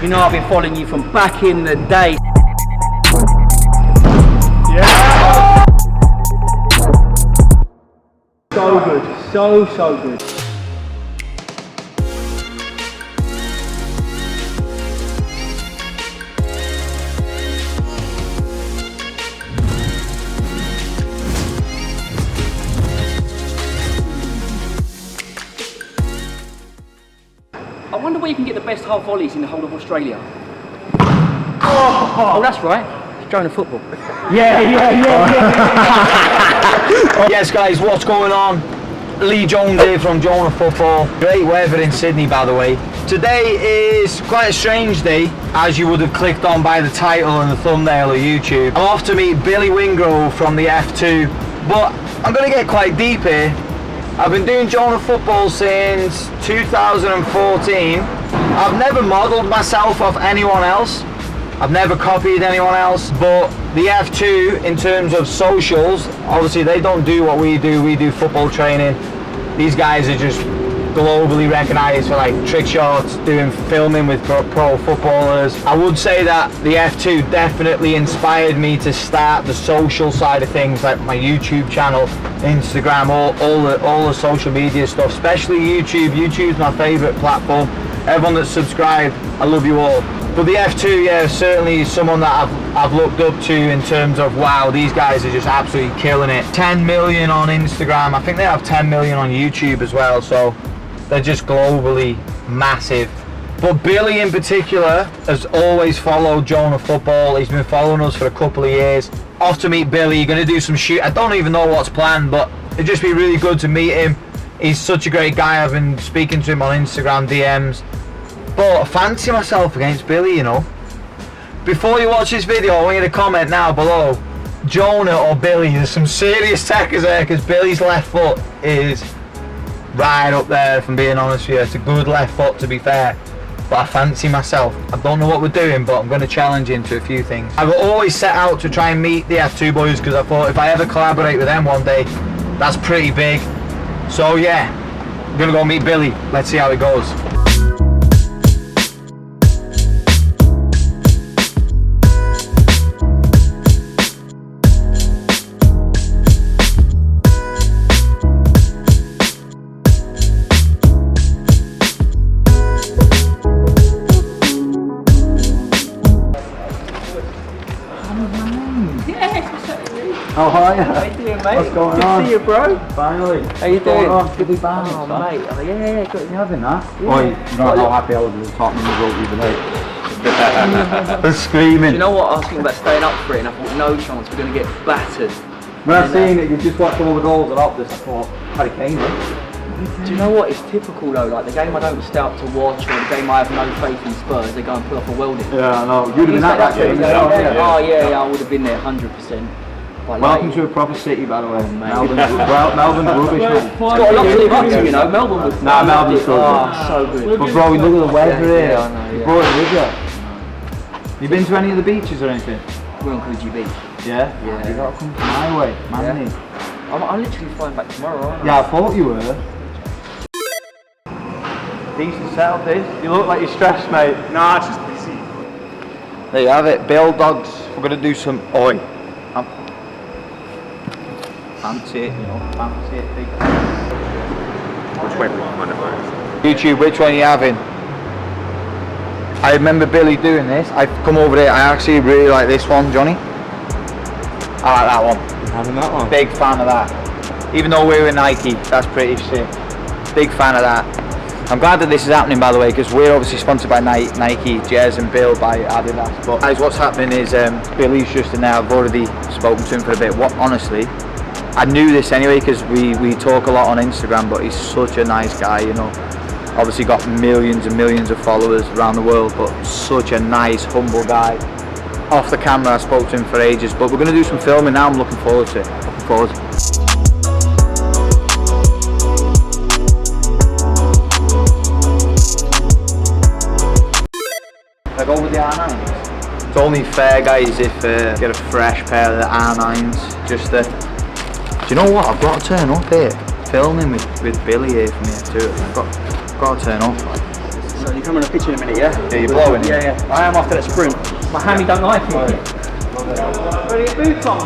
You know I've been following you from back in the day. Yeah! So good, so good. I wonder where you can get the best half volleys in the whole of Australia. Oh, that's right. It's Joner Football. Yeah. Yes guys, what's going on? Lee Jones here from Joner Football. Great weather in Sydney, by the way. Today is quite a strange day, as you would have clicked on by the title and the thumbnail of YouTube. I'm off to meet Billy Wingrove from the F2, but I'm going to get quite deep here. I've been doing Joner Football since 2014. I've never modelled myself off anyone else. I've never copied anyone else, but the F2 in terms of socials, obviously they don't do what we do football training. These guys are just globally recognised for like trick shots, doing filming with pro footballers. I would say that the F2 definitely inspired me to start the social side of things, like my YouTube channel, Instagram, all the social media stuff, especially YouTube. YouTube's my favourite platform. Everyone that's subscribed, I love you all. But the F2, yeah, certainly is someone that I've looked up to in terms of, wow, these guys are just absolutely killing it. 10 million on Instagram, I think they have 10 million on YouTube as well, so they're just globally massive. But Billy in particular has always followed Joner Football. He's been following us for a couple of years. Off to meet Billy, you're going to do some shoot. I don't even know what's planned, but it'd just be really good to meet him. He's such a great guy. I've been speaking to him on Instagram DMs. But I fancy myself against Billy, you know. Before you watch this video, I want you to comment now below, Joner or Billy. There's some serious techers there, because Billy's left foot is right up there, if I'm being honest with you. It's a good left foot, to be fair. But I fancy myself. I don't know what we're doing, but I'm going to challenge him to a few things. I've always set out to try and meet the F2 boys, because I thought if I ever collaborate with them one day, that's pretty big. So yeah, I'm going to go meet Billy. Let's see how it goes. How are you? How you doing, mate? What's going Good on? to see you, bro. Finally. How you doing? Good to be back. Oh, mate. Oh, yeah, good. You having that? Yeah. Oh, you know how happy I was with the Tottenham result the other day. They're screaming. Do you know what? I was thinking about staying up for it, and I thought, no chance, we're going to get battered. When I seen it, you just watched all the goals and Optus, I thought, Harry Kane, Do you know what? It's typical though. Like the game I don't stay up to watch, or the game I have no faith in Spurs, they go and pull off a welding. Yeah, I know. You'd have been at that game. Oh yeah, I would have been there 100%. Welcome to a proper city, by the way. Melbourne's rubbish, man. It's got a lot to live up to, you know. Melbourne was. Nah, Melbourne's good. Oh, so good. But bro, look at the weather here. Yeah, I know, You brought it with you. You been to any of the beaches or anything? We're on Coogee Beach. Yeah? Yeah. You gotta come to my way, man. I'm literally flying back tomorrow, aren't I? Yeah, I thought you were. Decent setup this. You look like you're stressed, mate. Nah, it's just busy. There you have it, Bill Dogs. We're gonna do some fancy it, you know, fancy it, big. Which way do we want to go? YouTube, which one are you having? I remember Billy doing this. I've come over here. I actually really like this one, Johnny. I like that one. Having that one? Big fan of that. Even though we're in Nike, that's pretty sick. Big fan of that. I'm glad that this is happening, by the way, because we're obviously sponsored by Nike, Jez and Bill by Adidas. But guys, what's happening is Billy's just in there. I've already spoken to him for a bit. Honestly, I knew this anyway because we talk a lot on Instagram, but he's such a nice guy, you know. Obviously got millions and millions of followers around the world, but such a nice, humble guy. Off the camera, I spoke to him for ages, but we're going to do some filming now. I'm looking forward to it. Looking forward to it. I go with the R9s. It's only fair, guys, if get a fresh pair of the R9s. Just do you know what? I've got to turn up here, filming with Billy here from here too. I've got to turn up. So you come on a pitch in a minute, yeah? Yeah, you're blowing it. Yeah, I am after that sprint. My hammy don't like it. Ready to boots on?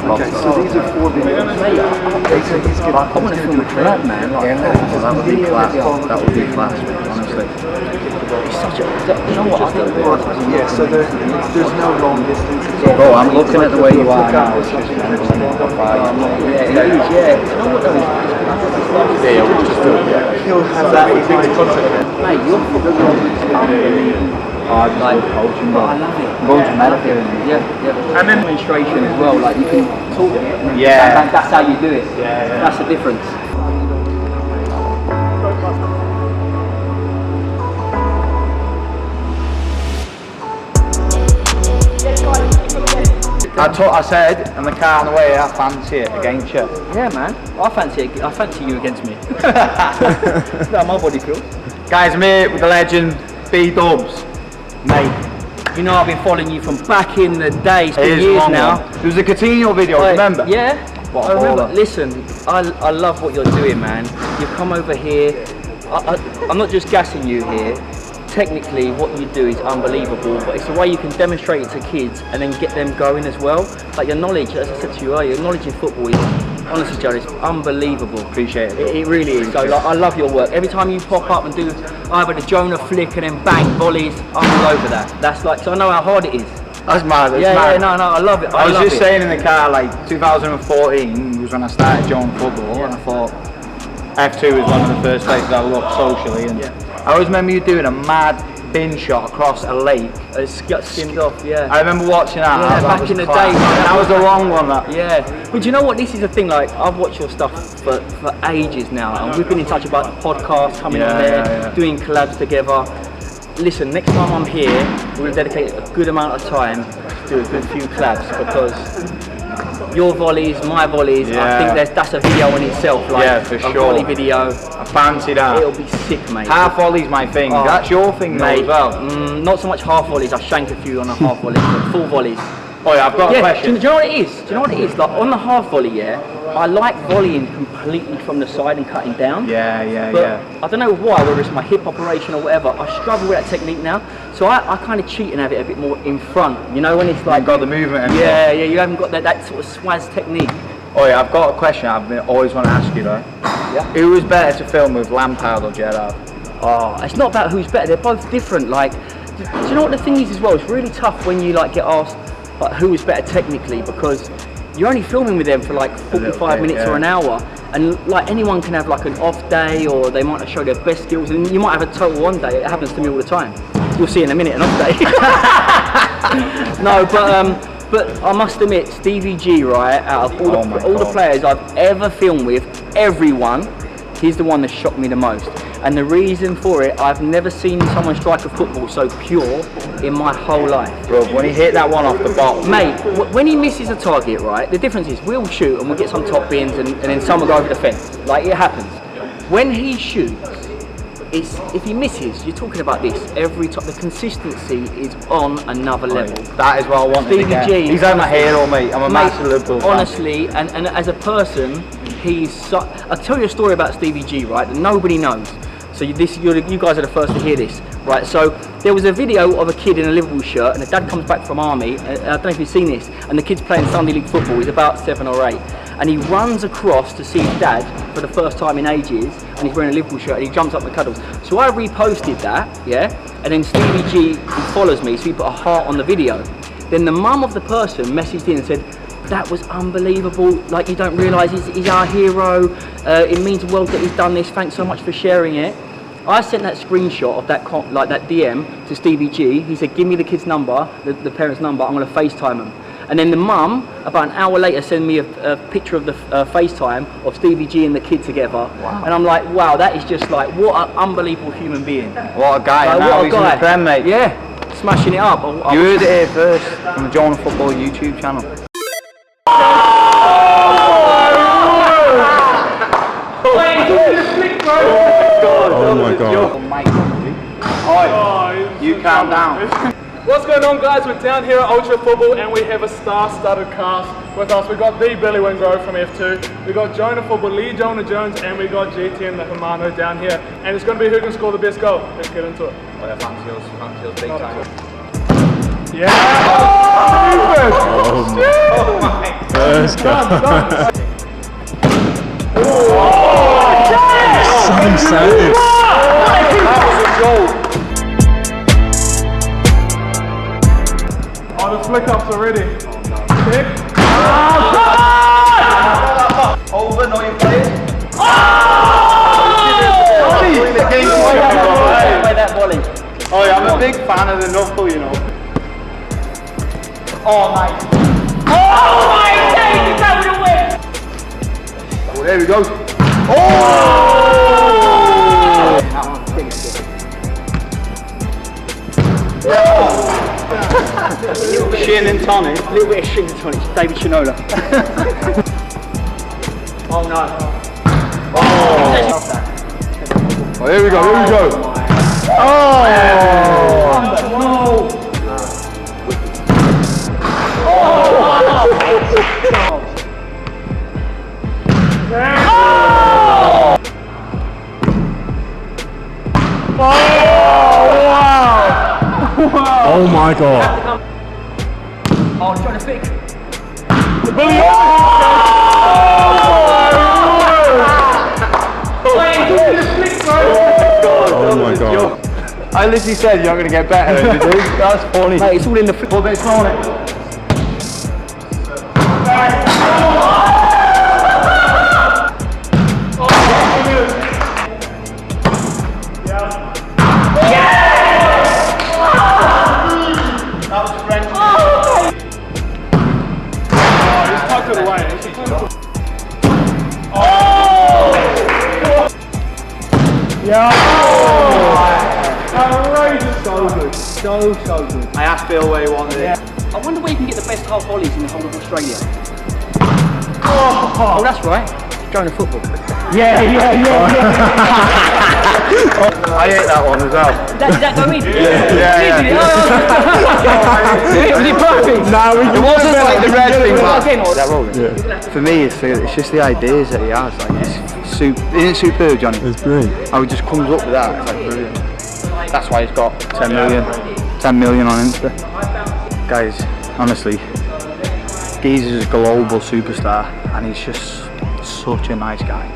Okay, so these are 4 videos. I want to film a collab, man. Like, That would be class. That would be class, honestly. it's such a, you know what? I don't realise. Yeah, so there's no long distance. Bro, I'm looking at the way you are now. It's just Yeah, it is. Yeah. You know what though? Yeah, we'll just do it. Yeah. He'll have that. Mate, your football is unbelievable. I love it. I'm going to meditate. Yeah. And then demonstration as well. Like you can talk it. And Yeah. That's how you do it. That's the difference. I said in the car on the way, I fancy it against you. Yeah, man. I fancy you against me. That's how my body feels. Guys, mate, with the legend, B-Dubs. Mate, you know I've been following you from back in the day. It's been It is years long now. one. There was a Coutinho video, remember? Yeah. What I a remember. baller. Listen, I love what you're doing, man. You've come over here. I'm not just gassing you here. Technically, what you do is unbelievable, but it's the way you can demonstrate it to kids and then get them going as well. Like your knowledge, as I said to you earlier, your knowledge in football is, honestly, Joe, it's unbelievable. Appreciate it. It really is. So like, I love your work. Every time you pop up and do either the Joner flick and then bang volleys, I'm all over that. That's like, so I know how hard it is. That's mad, that's Yeah, mad. no, I love it. I was love just it. saying in the car, like 2014 was when I started Joner Football, and I thought F2 was one of the first places I looked socially, and I always remember you doing a mad bin shot across a lake. It's got skimmed off, yeah. I remember watching that. Yeah, that back was in the class. day. That was a long one. That. Yeah, but do you know what? This is the thing. Like, I've watched your stuff for ages now, and we've been in touch about the podcast, coming on there, doing collabs together. Listen, next time I'm here, we're going to dedicate a good amount of time to do a good few collabs because your volleys, my volleys, I think that's a video in itself. Like, Yeah, for a sure. volley video. I fancy that. It'll be sick, mate. Half volley's my thing. Oh, That's your thing, though, mate. as well. Not so much half volleys. I shank a few on a half volley, but full volleys. Oh yeah, I've got a question. Do you know what it is? Do you know what it is? Like on the half volley, I like volleying completely from the side and cutting down. But I don't know why, whether it's my hip operation or whatever, I struggle with that technique now. So I kind of cheat and have it a bit more in front. You know, when it's like got the movement. And yeah, you haven't got that sort of swaz technique. Oh yeah, I've got a question. Always want to ask you though. Yeah. Who was better to film with, Lampard or Gerrard? Oh, it's not about who's better. They're both different. Like, do you know what the thing is as well? It's really tough when you like get asked like who is better technically because you're only filming with them for like 45 minutes or an hour, and like anyone can have like an off day or they might not show their best skills, and you might have a total one day. It happens to me all the time. You'll see in a minute an off day. No, but I must admit, Stevie G, right, out of all the players I've ever filmed with, everyone, he's the one that shocked me the most. And the reason for it, I've never seen someone strike a football so pure in my whole life. Bro, when he hit that one off the bottom. Mate, when he misses a target, right, the difference is we'll shoot and we'll get some top bins and then some will go over the fence. Like, it happens. When he shoots, if he misses, you're talking about this every time. The consistency is on another level. That is what I wanted to get. Stevie G. He's like my hero, mate. I'm a massive Liverpool fan. Honestly, and as a person, I'll tell you a story about Stevie G, right, that nobody knows. So you guys are the first to hear this, right? So there was a video of a kid in a Liverpool shirt, and the dad comes back from army. I don't know if you've seen this, and the kid's playing Sunday League football. He's about 7 or 8, and he runs across to see his dad for the first time in ages, and he's wearing a Liverpool shirt, and he jumps up and cuddles. So I reposted that, and then Stevie G follows me, so he put a heart on the video. Then the mum of the person messaged in and said, "That was unbelievable, like you don't realise he's our hero, it means the world that he's done this, thanks so much for sharing it." I sent that screenshot of that that DM to Stevie G. He said, "Give me the kid's number, the parent's number, I'm going to FaceTime him." And then the mum, about an hour later, sent me a picture of the FaceTime of Stevie G and the kid together. Wow. And I'm like, wow, that is just like, what an unbelievable human being. What a guy, Like, and now what a he's guy. in the Prem, mate. Yeah, smashing it up. You heard it here first, from the Joner Football YouTube channel. Oh my god. You calm down. What's going on, guys? We're down here at Ultra Football and we have a star-studded cast. with us, we've got the Billy Wingrove from F2, we've got Joner Futbol, Lee Joner Jones, and we've got G10 the Hermano down here. And it's going to be who can score the best goal. Let's get into it. Oh yeah, fancy yours big time. Yeah! Oh my. Let's go. Some save. Oh, the flick ups already. Kick. Over, know your players. Oh yeah, I'm a big fan of the knuckle, you know. Oh, nice. Oh, my days, that would have win. Oh, there we go. Shin and tonic. A little bit of shin and tonic. David Shinola. Oh, no. Oh, here we go, here we go. Oh my god. Oh, trying to fix. Oh my god. I literally said you're not going to get better. That's funny. Mate, it's all in the football bit. It's on it. So good. I asked Bill where he wanted it. I wonder where you can get the best half volleys in the whole of Australia. Oh, that's right. Joner Futbol. I ate that one as well. Did that go in? Yeah. Was it perfect? No, it wasn't like the red thing. Is that rolling? Yeah. For me, it's just the ideas that he has. Like, it's isn't it superb, Johnny? It's brilliant. How he just comes up with that. It's like brilliant. That's why he's got 10 million on Insta. Guys, honestly, Geezer's a global superstar, and he's just such a nice guy.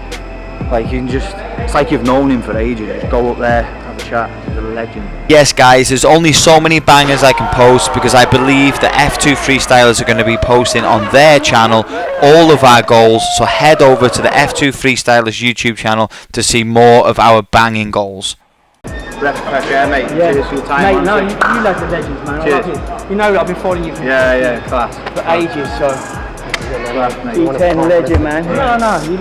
Like, you can just, it's like you've known him for ages. Just go up there, have a chat. He's a legend. Yes guys, there's only so many bangers I can post because I believe the F2 Freestylers are going to be posting on their channel all of our goals, so head over to the F2 Freestylers YouTube channel to see more of our banging goals. Breath of fresh air, mate. Yeah. Cheers for your time. Mate, no, honestly. you love the legends, man. Cheers. I love it. You know, I've been following you for Class. ages, so. Class, mate. G10 legend, man. No, you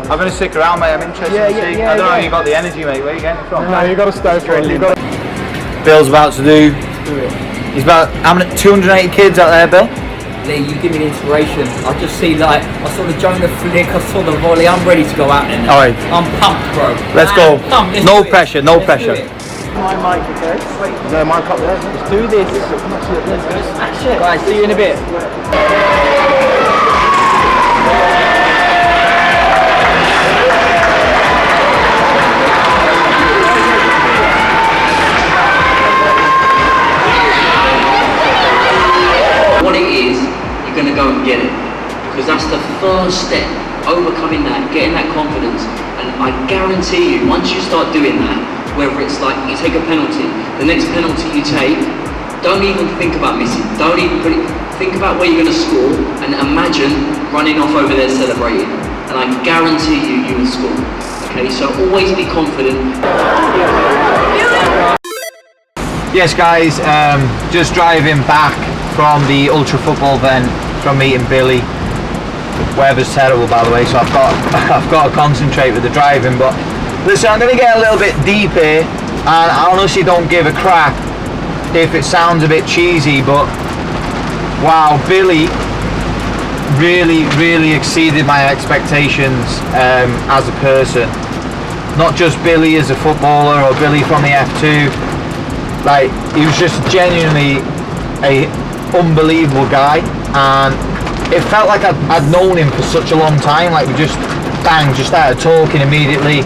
I'm going to stick around, mate. I'm interested to see. I don't know how you got the energy, mate. Where are you getting it from? No, you got to stay for it. You got to. Bill's about to do. He's about how many? 280 kids out there, Bill. Lee, you give me the inspiration. I just see I saw the Joner flick, I saw the volley. I'm ready to go out there. All right. I'm pumped, bro. Let's go. Pumped. Let's No do it. pressure. No Let's pressure. do it. My mic, okay? Is there a mic up there? Let's do this. Guys, see you in a bit. What it is, you're going to go and get it, because that's the first step, overcoming that, getting that confidence. And I guarantee you, once you start doing that, whether it's like you take a penalty, the next penalty you take, don't even think about missing, don't even think about where you're going to score, and imagine running off over there celebrating, and I guarantee you, you will score. Okay, so always be confident. Yes guys, just driving back from the Ultra Football event from meeting Billy. Weather's terrible, by the way, so I've got to concentrate with the driving. But listen, I'm going to get a little bit deep here, and I honestly don't give a crap if it sounds a bit cheesy, but wow, Billy really exceeded my expectations as a person. Not just Billy as a footballer or Billy from the F2. Like, he was just genuinely a unbelievable guy, and it felt like I'd known him for such a long time. Like we just started talking immediately,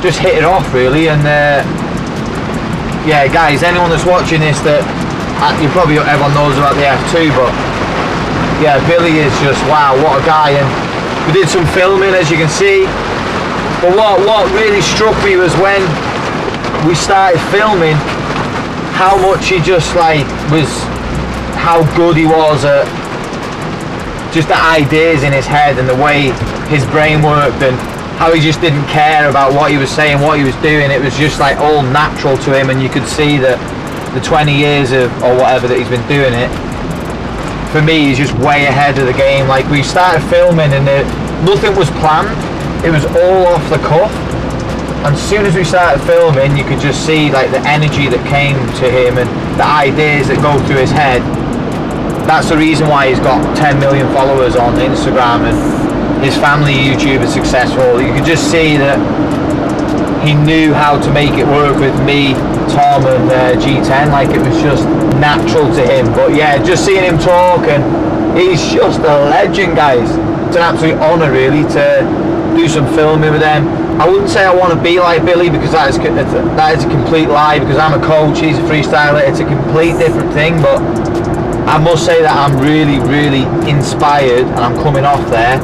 just hit it off really. And yeah, guys, anyone that's watching this, that you probably everyone knows about the F2, but yeah, Billy is just wow, what a guy. And we did some filming, as you can see. But what really struck me was when we started filming, how much he just like was, how good he was at just the ideas in his head and the way his brain worked, and how he just didn't care about what he was saying, what he was doing. It was just like all natural to him, and you could see that the 20 years of or whatever that he's been doing it, for me, he's just way ahead of the game. Like we started filming and nothing was planned, it was all off the cuff. And as soon as we started filming, you could just see like the energy that came to him and the ideas that go through his head. That's the reason why he's got 10 million followers on Instagram, and his family YouTube is successful. You could just see that he knew how to make it work with me, Tom and G10. Like it was just natural to him. But yeah, just seeing him talk, and he's just a legend, guys. It's an absolute honour really to do some filming with them. I wouldn't say I want to be like Billy, because that is a complete lie, because I'm a coach, he's a freestyler. It's a complete different thing. But I must say that I'm really, really inspired, and I'm coming off there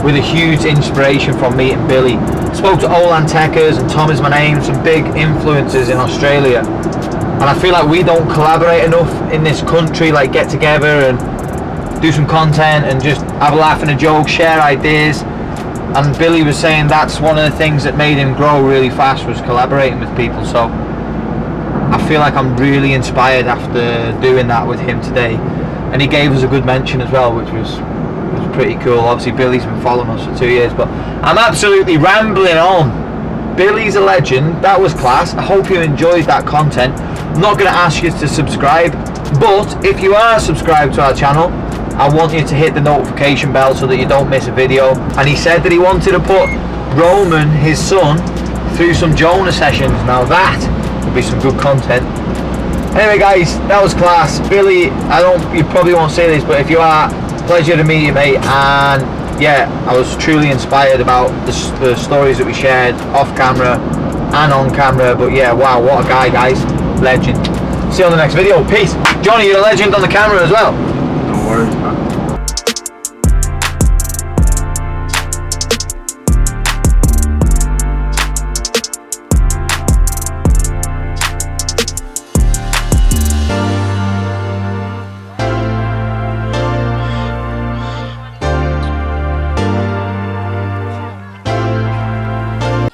with a huge inspiration from meeting Billy. I spoke to Olan Tekkers, and Tom is my name, some big influencers in Australia. And I feel like we don't collaborate enough in this country, like get together and do some content and just have a laugh and a joke, share ideas. And Billy was saying that's one of the things that made him grow really fast, was collaborating with people. So I feel like I'm really inspired after doing that with him today. And he gave us a good mention as well, which was pretty cool. Obviously Billy's been following us for 2 years, but I'm absolutely rambling on. Billy's a legend. That was class. I hope you enjoyed that content. I'm not going to ask you to subscribe, but if you are subscribed to our channel, I want you to hit the notification bell so that you don't miss a video. And he said that he wanted to put Roman, his son, through some Joner sessions. Now that would be some good content. Anyway guys, that was class. Billy, you probably won't say this, but if you are, pleasure to meet you, mate. And yeah, I was truly inspired about the stories that we shared off camera and on camera. But yeah, wow, what a guy, guys. Legend. See you on the next video. Peace. Johnny, you're a legend on the camera as well. No worries, man.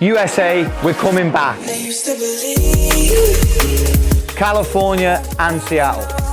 USA, we're coming back. California and Seattle.